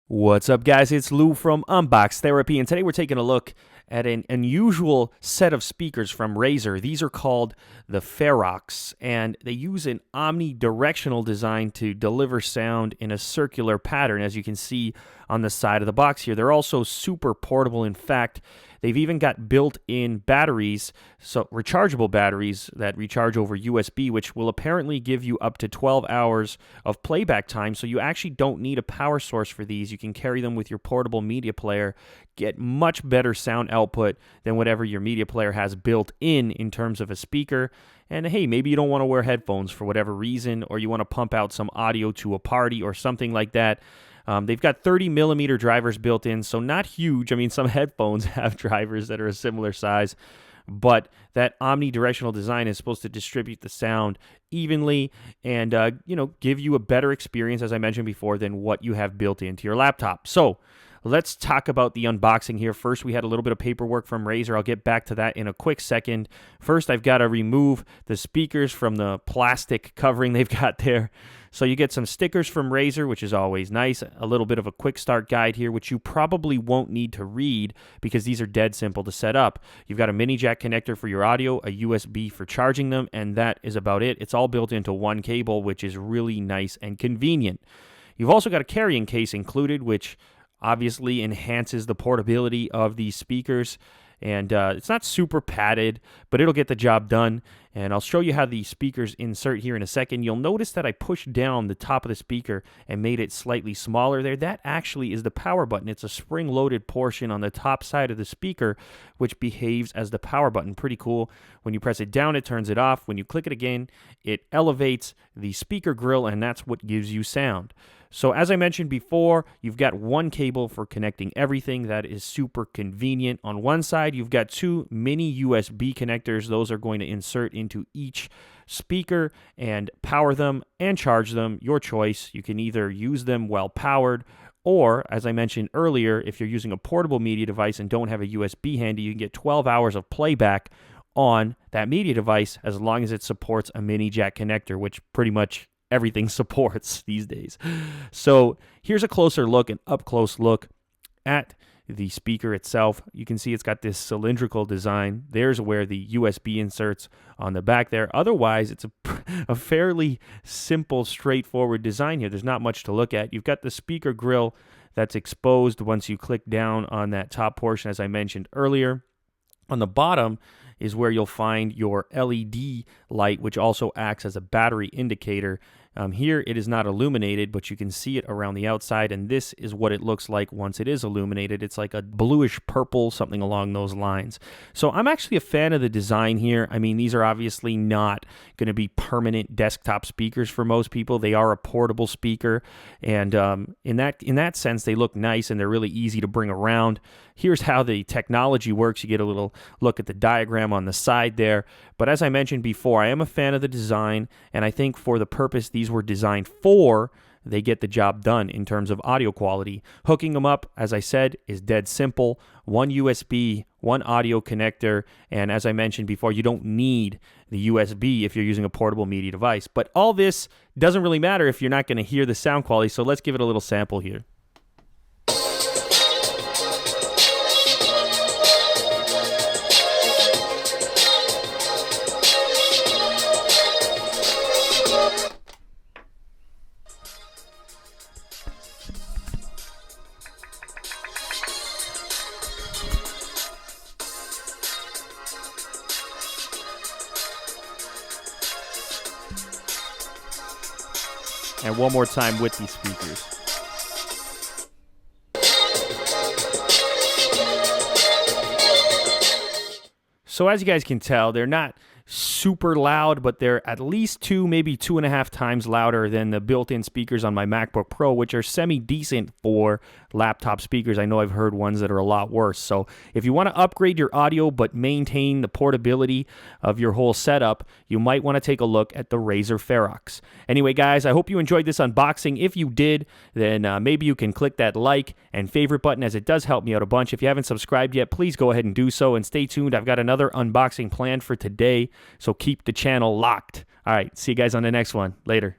What's up, guys? It's Lou from Unbox Therapy, and today we're taking a look at an unusual set of speakers from Razer. These are called the Ferox, and they use an omnidirectional design to deliver sound in a circular pattern, as you can see on the side of the box here. They're also super portable. In fact, they've even got built-in batteries, so rechargeable batteries that recharge over USB, which will apparently give you up to 12 hours of playback time. So you actually don't need a power source for these. You can carry them with your portable media player, get much better sound output than whatever your media player has built in terms of a speaker. And hey, maybe you don't want to wear headphones for whatever reason, or you want to pump out some audio to a party or something like that. They've got 30 millimeter drivers built in, so not huge. I mean, some headphones have drivers that are a similar size, but that omnidirectional design is supposed to distribute the sound evenly and, give you a better experience, as I mentioned before, than what you have built into your laptop. So let's talk about the unboxing here. First, we had a little bit of paperwork from Razer. I'll get back to that in a quick second. First, I've got to remove the speakers from the plastic covering they've got there. So you get some stickers from Razer, which is always nice. A little bit of a quick start guide here, which you probably won't need to read because these are dead simple to set up. You've got a mini jack connector for your audio, a USB for charging them, and that is about it. It's all built into one cable, which is really nice and convenient. You've also got a carrying case included, which obviously enhances the portability of these speakers. And it's not super padded, but it'll get the job done. And I'll show you how the speakers insert here in a second. You'll notice that I pushed down the top of the speaker and made it slightly smaller there. That actually is the power button. It's a spring-loaded portion on the top side of the speaker, which behaves as the power button. Pretty cool. When you press it down, it turns it off. When you click it again, it elevates the speaker grill, and that's what gives you sound. So as I mentioned before, you've got one cable for connecting everything. That is super convenient. On one side, you've got two mini USB connectors. Those are going to insert into each speaker and power them and charge them. Your choice. You can either use them while powered, or, as I mentioned earlier, if you're using a portable media device and don't have a USB handy, you can get 12 hours of playback on that media device as long as it supports a mini jack connector, which pretty much everything supports these days. So here's a closer look, an up-close look at the speaker itself. You can see it's got this cylindrical design. There's where the USB inserts on the back there. Otherwise, it's a fairly simple, straightforward design here. There's not much to look at. You've got the speaker grill that's exposed once you click down on that top portion, as I mentioned earlier. On the bottom is where you'll find your LED light, which also acts as a battery indicator. Here it is not illuminated, but you can see it around the outside, and this is what it looks like once it is illuminated. It's like a bluish purple, something along those lines. So I'm actually a fan of the design here. I mean, these are obviously not going to be permanent desktop speakers for most people. They are a portable speaker, and in that sense, they look nice and they're really easy to bring around. Here's how the technology works. You get a little look at the diagram on the side there. But as I mentioned before, I am a fan of the design, and I think for the purpose these were designed for, they get the job done in terms of audio quality. Hooking them up, as I said, is dead simple. One USB, one audio connector, and as I mentioned before, you don't need the USB if you're using a portable media device. But all this doesn't really matter if you're not going to hear the sound quality, so let's give it a little sample here. And one more time with these speakers. So as you guys can tell, they're not super loud, but they're at least 2, maybe 2.5 times louder than the built-in speakers on my MacBook Pro, which are semi-decent for laptop speakers. I know I've heard ones that are a lot worse. So if you want to upgrade your audio but maintain the portability of your whole setup, you might want to take a look at the Razer Ferox. Anyway, guys, I hope you enjoyed this unboxing. If you did, then maybe you can click that like and favorite button, as it does help me out a bunch. If you haven't subscribed yet, please go ahead and do so, and stay tuned. I've got another unboxing planned for today, so keep the channel locked. All right, see you guys on the next one. Later.